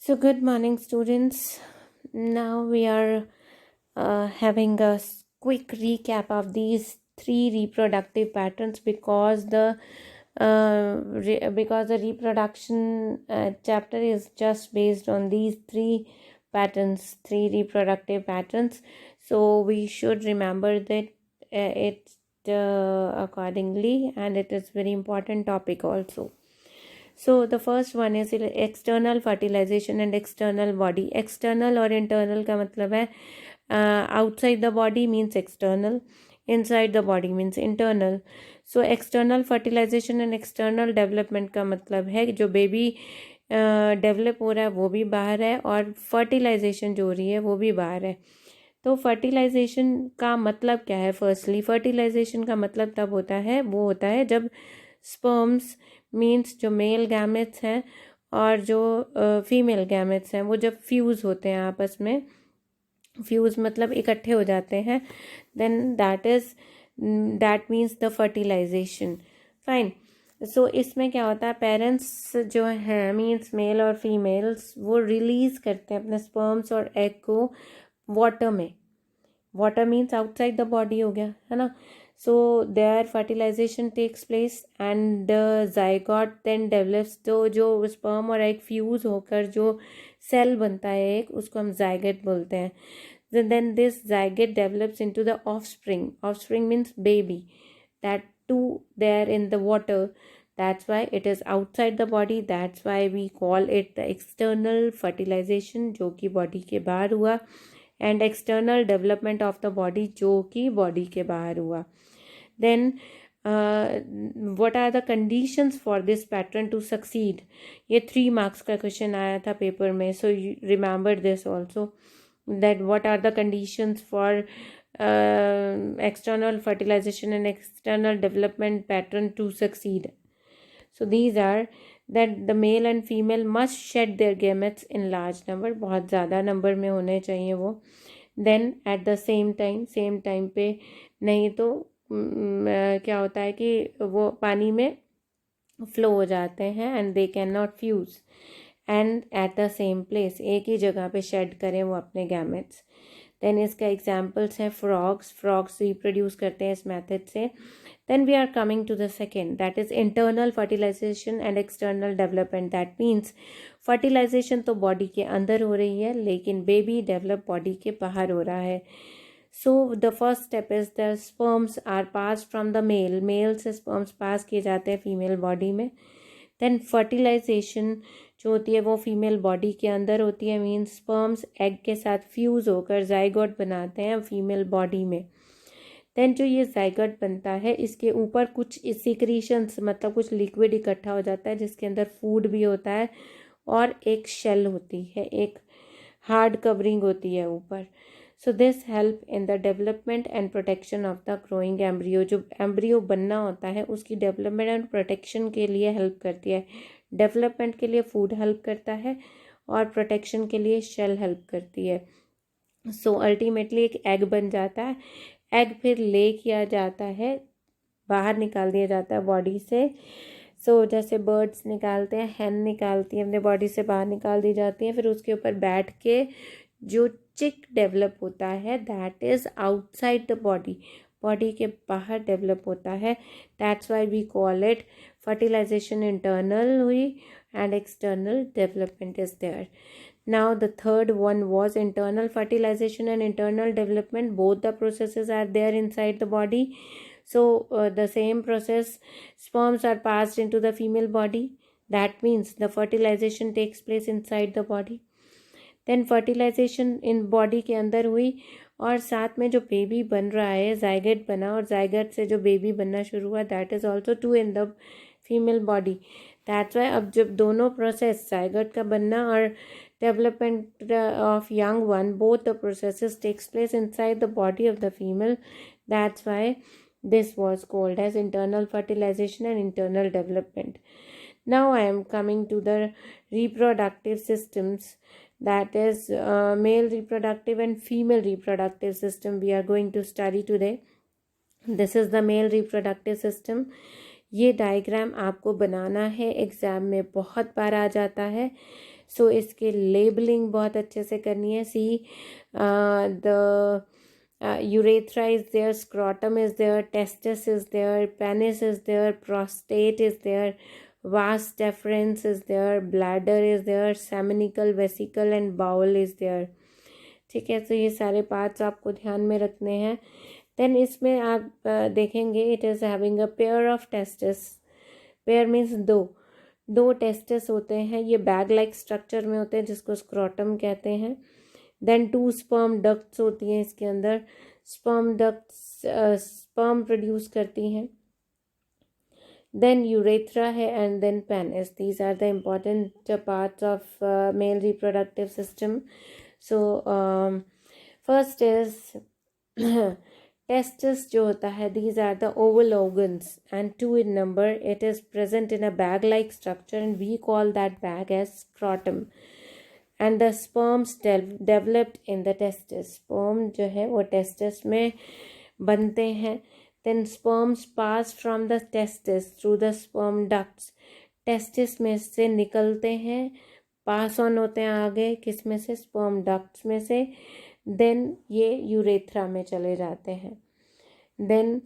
So, good morning, students. Now we are having a quick recap of these three reproductive patterns because the reproduction chapter is just based on these three patterns, three reproductive patterns. So we should remember that it accordingly, and it is very important topic also. So the first one is external fertilization and external body. External और internal का मतलब है outside the body means external, inside the body means internal. So external fertilization and external development का मतलब है जो baby develop हो रहा है वो भी बाहर है और फर्टिलाइजेशन जो हो रही है वो भी बाहर है. तो फर्टिलाइजेशन का मतलब क्या है? फर्स्टली फर्टिलाइजेशन का मतलब तब होता है, वो होता है जब स्पर्म्स मीन्स जो मेल गैमेट्स हैं और जो फीमेल गैमेट्स हैं वो जब फ्यूज़ होते हैं आपस में. फ्यूज़ मतलब इकट्ठे हो जाते हैं. Then that means the fertilization. Fine. So इसमें क्या होता है, पेरेंट्स जो हैं मीन्स मेल और फीमेल्स वो रिलीज़ करते हैं अपने स्पर्म्स और एग को वाटर में. Water means outside the body हो गया, है ना. So their fertilization takes place and the zygote then develops. तो जो sperm और egg fuse होकर जो cell बनता है एक, उसको हम zygote बोलते हैं. Then this zygote develops into the offspring. Offspring means baby. That too there in the water. That's why it is outside the body. That's why we call it the external fertilization, जो कि body के बाहर हुआ, and external development of the body, जो कि body के बाहर हुआ. Then what are the conditions for this pattern to succeed? ये 3 marks का क्वेश्चन आया था पेपर में. So you remember this also, that what are the conditions for external fertilization and external development pattern to succeed. So these are that the male and female must shed their gametes in large number. बहुत ज़्यादा number में होने चाहिए वो. Then at the same time पे नहीं तो क्या होता है कि वो पानी में फ्लो हो जाते हैं and they can not fuse and at the same place, एक ही जगह पे शेड करें वो अपने गैमेट्स. देन इसका एग्जांपल्स हैं फ्रॉग्स रिप्रोड्यूस करते हैं इस मेथड से. Then we are coming to the second, that is internal fertilization and external development. That means fertilization तो बॉडी के अंदर हो रही है लेकिन बेबी डेवलप बॉडी के बाहर हो रहा है. So the first step is the sperms are passed from the male से sperms pass किए जाते हैं फीमेल बॉडी में. Then fertilization जो होती है वो फीमेल बॉडी के अंदर होती है, मीन्स sperms एग के साथ फ्यूज़ होकर जाइगोट बनाते हैं फीमेल बॉडी में. देन जो ये जाइगोट बनता है इसके ऊपर कुछ सिक्रीशंस मतलब कुछ लिक्विड इकट्ठा हो जाता है जिसके अंदर फूड भी होता है और एक शेल होती है, एक हार्ड कवरिंग होती है ऊपर. So this help in the development and protection of the growing embryo. जो एम्ब्रियो बनना होता है उसकी डेवलपमेंट एंड प्रोटेक्शन के लिए हेल्प करती है. डेवलपमेंट के लिए फूड हेल्प करता है और प्रोटेक्शन के लिए शेल हेल्प करती है. सो अल्टीमेटली एक एग बन जाता है. एग फिर ले किया जाता है, बाहर निकाल दिया जाता है बॉडी से. सो जैसे बर्ड्स निकालते हैं, हैन निकालती है अपने बॉडी से बाहर निकाल दी जाती है, फिर उसके ऊपर बैठ के जो चिक डेवलप होता है that is outside the body, body के बाहर डेवलप होता है. That's why we call it fertilization. Internal हुई and external development is there. Now the third one was internal fertilization and internal development. Both the processes are there inside the body. So the same process, sperms are passed into the female body. That means the fertilization takes place inside the body. Then fertilization in body के अंदर हुई और साथ में जो baby बन रहा है जाइगोट बना और जाइगोट से जो बेबी बनना शुरू हुआ that is also too in the female body. That's why अब जब दोनों प्रोसेस जाइगोट का बनना और development of young one, both the processes takes place inside the body of the female. That's why this was called as internal fertilization and internal development. Now I am coming to the reproductive systems, that is male reproductive and female reproductive system we are going to study today. This is the male reproductive system. ये diagram आपको बनाना है, exam में बहुत बार आ जाता है। सो इसके labelling बहुत अच्छे से करनी है। See the urethra is there, scrotum is there, testis is there, penis is there, prostate is there, vas deferens is there, bladder is there, seminical vesicle and bowel is there. ठीक है, तो ये सारे पार्ट्स आपको ध्यान में रखने हैं। देन इसमें आप देखेंगे it is having a pair of testis. Pair means दो टेस्टिस होते हैं, ये बैग लाइक स्ट्रक्चर में होते हैं जिसको स्क्रोटम कहते हैं। देन 2 स्पर्म डक्ट्स होती हैं इसके अंदर, स्पर्म डक्ट्स स्पर्म प्रोड्यूस करती हैं। देन यूरेथ्रा है and then penis. These are the important parts of male reproductive system. So first is testis जो होता है, these are the oval organs and 2 in number. It is present in a bag like structure and we call that bag as scrotum. And the sperms developed in the testis. sperm जो है वो testis में बनते हैं। Then sperms pass from the testis through the sperm ducts. testis में से निकलते हैं, पास ऑन होते हैं आगे, किस में से, sperm ducts में से। देन ये यूरेथ्रा में चले जाते हैं। Then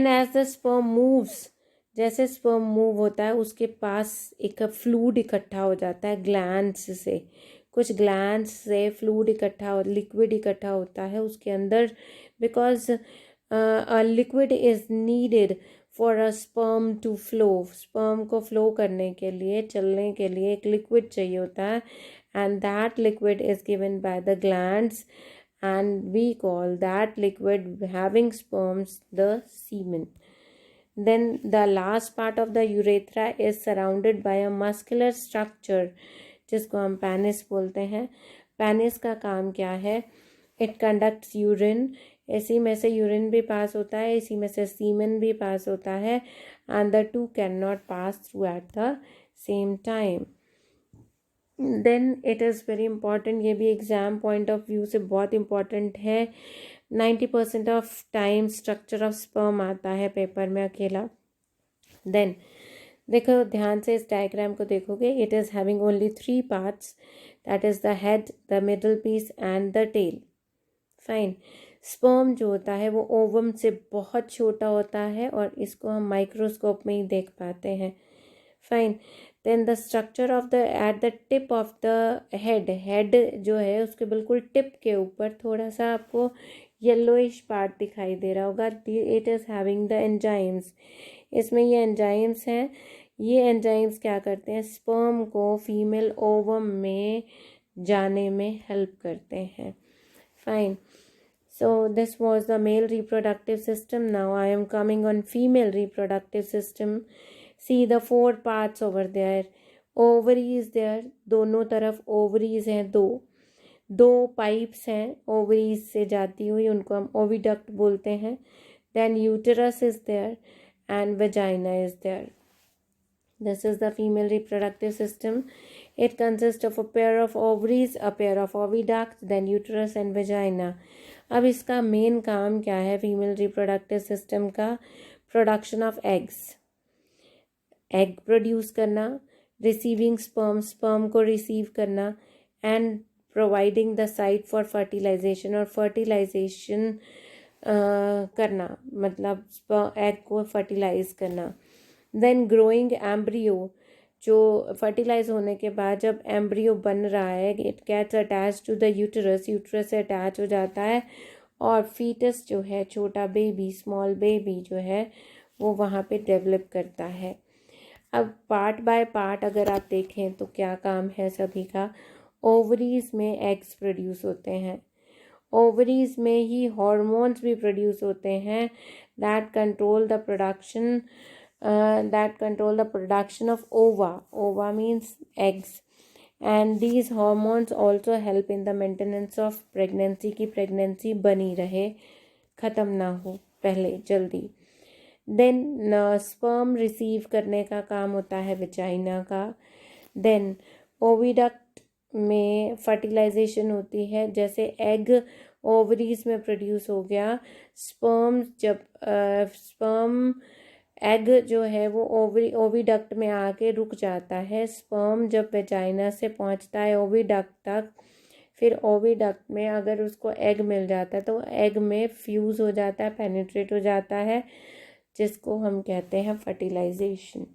as the sperm moves, जैसे स्पर्म मूव होता है उसके पास एक फ्लूइड इकट्ठा हो जाता है ग्लैंड्स से, कुछ ग्लैंड्स से फ्लूइड इकट्ठा, लिक्विड इकट्ठा होता है उसके अंदर, because liquid is needed for a sperm to flow. Sperm को फ्लो करने के लिए, चलने के लिए एक लिक्विड चाहिए होता है, and that liquid is given by the glands and we call that liquid having sperms the semen. Then the last part of the urethra is surrounded by a muscular structure जिसको हम penis बोलते हैं। Penis का काम क्या है? It conducts urine, इसी में से यूरिन भी पास होता है, इसी में से सीमेन भी पास होता है, and the two can not pass through at the same time. Then it is very important, ये भी एग्जाम पॉइंट ऑफ व्यू से बहुत इंपॉर्टेंट है। 90% of time structure of sperm आता है पेपर में अकेला। देन देखो ध्यान से इस डायग्राम को देखोगे, it is having only 3 parts, that is the head, the middle piece and the tail. Fine. Sperm जो होता है वो ओवम से बहुत छोटा होता है और इसको हम माइक्रोस्कोप में ही देख पाते हैं। Fine. Then the structure of the at the tip of the head, head जो है उसके बिल्कुल टिप के ऊपर थोड़ा सा आपको येलोइश पार्ट दिखाई दे रहा होगा, it is having the enzymes. इसमें ये एंजाइम्स हैं, ये एंजाइम्स क्या करते हैं? स्पर्म को फीमेल ओवम में जाने में हेल्प करते हैं। Fine. So this was the male reproductive system. Now I am coming on female reproductive system. See the 4 parts over there. Ovaries there, दोनों तरफ ovaries हैं, दो pipes हैं ovaries से जाती हुई, उनको हम oviduct बोलते हैं। Then uterus is there and vagina is there. This is the female reproductive system. It consists of a pair of ovaries, a pair of oviducts, then uterus and vagina. अब इसका main काम क्या है female reproductive system का? Production of eggs, egg produce करना, receiving sperm, sperm को receive करना, and providing the site for fertilization, और फर्टिलाइजेशन करना मतलब एग को फर्टिलाइज करना। देन ग्रोइंग एम्ब्रियो, जो फर्टिलाइज होने के बाद जब एम्ब्रियो बन रहा है, it gets attach to the uterus, uterus से अटैच हो जाता है और फीटस जो है, छोटा बेबी, स्मॉल बेबी जो है वो वहाँ पे डेवलप करता है। अब पार्ट बाय पार्ट अगर आप देखें तो क्या काम है सभी का? ओवरीज में एग्स प्रोड्यूस होते हैं, ओवरीज में ही हॉर्मोन्स भी प्रोड्यूस होते हैं that control the production of ova. Ova means eggs, and these hormones also help in the maintenance of pregnancy, की pregnancy बनी रहे, ख़त्म ना हो पहले जल्दी। then sperm रिसीव करने का काम होता है vagina का। then oviduct में फर्टिलाइजेशन होती है, जैसे एग ओवरीज में प्रोड्यूस हो गया। स्पर्म जब स्पर्म एग जो है वो ओविडक्ट में आके रुक जाता है। स्पर्म जब वेजाइना से पहुंचता है ओविडक्ट तक, फिर ओविडक्ट में अगर उसको एग मिल जाता है तो एग में फ्यूज़ हो जाता है, पेनिट्रेट हो जाता है, जिसको हम कहते हैं fertilization.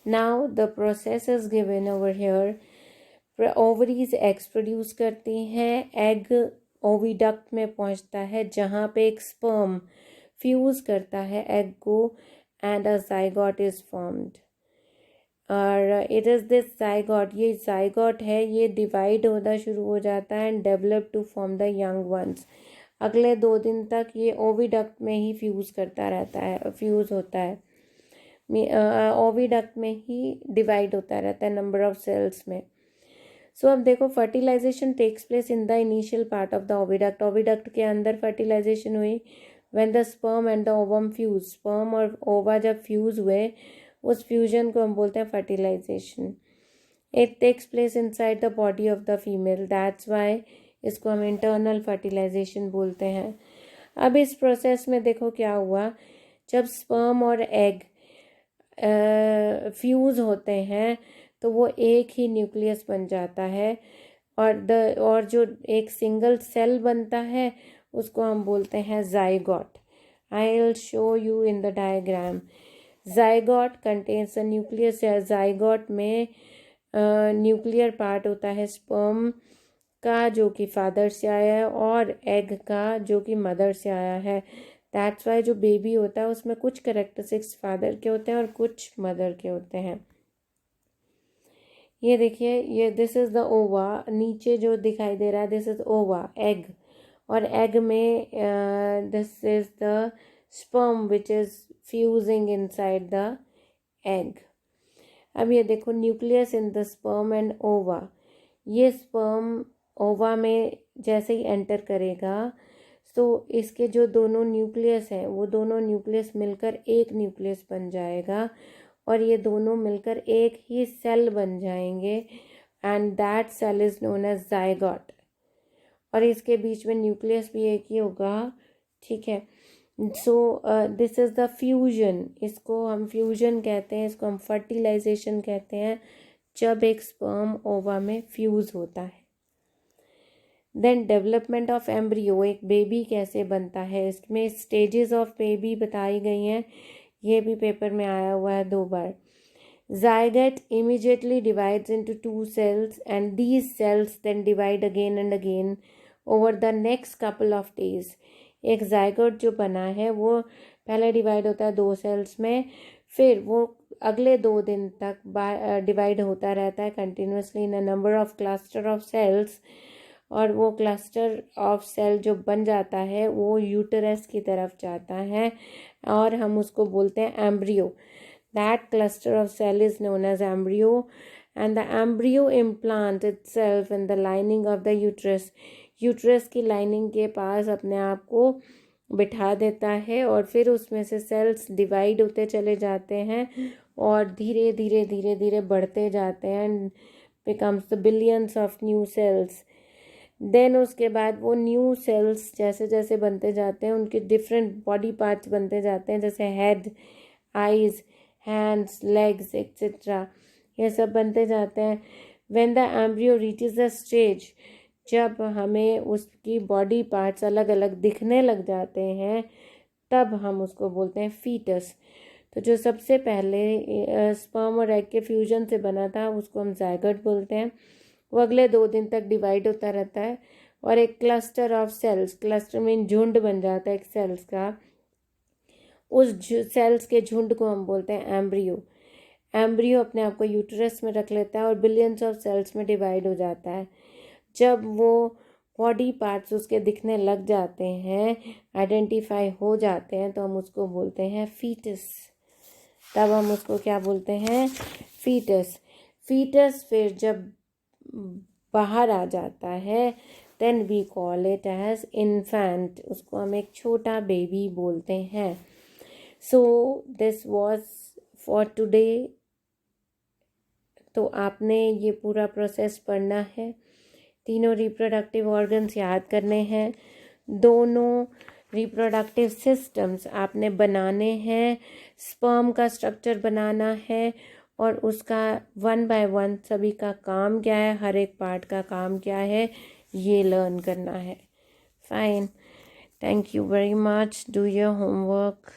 Now the process is given over here. Ovaries eggs produce करती हैं, एग ओविडक्ट में पहुंचता है जहां पे एक स्पर्म फ्यूज़ करता है एग को, and a zygote is formed. और इट इज़ दिस जाइगोट, ये जाइगोट है, ये डिवाइड होना शुरू हो जाता है and develop to form the young ones. अगले 2 दिन तक ये ओविडक्ट में ही फ्यूज़ करता रहता है, फ्यूज़ होता है, ओविडक्ट में ही डिवाइड होता रहता है नंबर ऑफ सेल्स में। सो अब देखो fertilization takes place in the initial part of the oviduct. Oviduct के अंदर फर्टिलाइजेशन हुई। When the sperm and the ovum fuse, sperm और ओवा जब फ्यूज हुए, उस फ्यूजन को हम बोलते हैं fertilization. It takes place inside the body of the female, that's why इसको हम इंटरनल फर्टिलाइजेशन बोलते हैं। अब इस प्रोसेस में देखो क्या हुआ, जब स्पर्म और एग फ्यूज़ होते हैं तो वो एक ही न्यूक्लियस बन जाता है, और जो एक सिंगल सेल बनता है उसको हम बोलते हैं zygote. I will show you in the diagram. Zygote contains a nucleus. Zygote में न्यूक्लियर पार्ट होता है स्पर्म का जो कि फादर से आया है, और एग का जो कि मदर से आया है। दैट्स वाई जो बेबी होता है उसमें कुछ करेक्टरिस्टिक्स फादर के होते हैं और कुछ मदर के होते हैं। ये देखिए, ये दिस इज़ द ओवा, नीचे जो दिखाई दे रहा है दिस इज़ ओवा, एग, और एग में this is the sperm which is fusing inside the egg. अब ये देखो nucleus in the sperm and ओवा। ये स्पर्म ओवा में जैसे ही एंटर करेगा तो इसके जो दोनों न्यूक्लियस हैं वो दोनों न्यूक्लियस मिलकर एक न्यूक्लियस बन जाएगा, और ये दोनों मिलकर एक ही सेल बन जाएंगे, and that cell is known as zygote. और इसके बीच में न्यूक्लियस भी एक ही होगा, ठीक है। So this is the fusion, इसको हम फ्यूजन कहते हैं, इसको हम फर्टिलाइजेशन कहते हैं, जब एक स्पर्म ओवा में फ्यूज़ होता है। देन डेवलपमेंट ऑफ एम्ब्रियो, एक बेबी कैसे बनता है, इसमें स्टेजेस ऑफ बेबी बताई गई हैं, ये भी पेपर में आया हुआ है 2 बार। zygote immediately divides into 2 cells, and these cells then divide again and again over the next couple of days. एक zygote जो बना है वो पहले डिवाइड होता है 2 सेल्स में, फिर वो अगले 2 दिन तक डिवाइड होता रहता है continuously in a number of cluster of cells, और वो क्लस्टर ऑफ सेल जो बन जाता है वो यूटरस की तरफ जाता है, और हम उसको बोलते हैं embryo. That cluster of cell is known as embryo, and the embryo implants itself in the lining of the uterus. Uterus की लाइनिंग के पास अपने आप को बिठा देता है, और फिर उसमें से सेल्स डिवाइड होते चले जाते हैं और धीरे धीरे धीरे धीरे बढ़ते जाते हैं, and becomes the billions of new cells. Then उसके बाद वो न्यू सेल्स जैसे जैसे बनते जाते हैं उनके डिफरेंट बॉडी पार्ट्स बनते जाते हैं, जैसे head, eyes, hands, legs etcetera, ये सब बनते जाते हैं। When the embryo reaches the stage, जब हमें उसकी बॉडी पार्ट्स अलग अलग दिखने लग जाते हैं तब हम उसको बोलते हैं फीटस। तो जो सबसे पहले स्पर्म और एग के फ्यूजन से बना था उसको हम जाइगोट बोलते हैं। वो अगले 2 दिन तक डिवाइड होता रहता है, और एक क्लस्टर ऑफ सेल्स, क्लस्टर में झुंड बन जाता है एक सेल्स का, उस सेल्स के झुंड को हम बोलते हैं एम्ब्रियो। एम्ब्रियो अपने आप को यूटरस में रख लेता है और बिलियंस ऑफ सेल्स में डिवाइड हो जाता है। जब वो बॉडी पार्ट्स उसके दिखने लग जाते हैं, आइडेंटिफाई हो जाते हैं, तो हम उसको बोलते हैं फीटस। तब हम उसको क्या बोलते हैं, फीटस। फीटस फिर जब बाहर आ जाता है then we call it as infant, उसको हम एक छोटा बेबी बोलते हैं। So this was for today. तो आपने ये पूरा प्रोसेस पढ़ना है, तीनों रिप्रोडक्टिव ऑर्गन्स याद करने हैं, दोनों रिप्रोडक्टिव सिस्टम्स आपने बनाने हैं, स्पर्म का स्ट्रक्चर बनाना है और उसका 1 बाय 1 सभी का काम क्या है, हर एक पार्ट का काम क्या है, ये लर्न करना है. Fine. Thank you very much. Do your homework.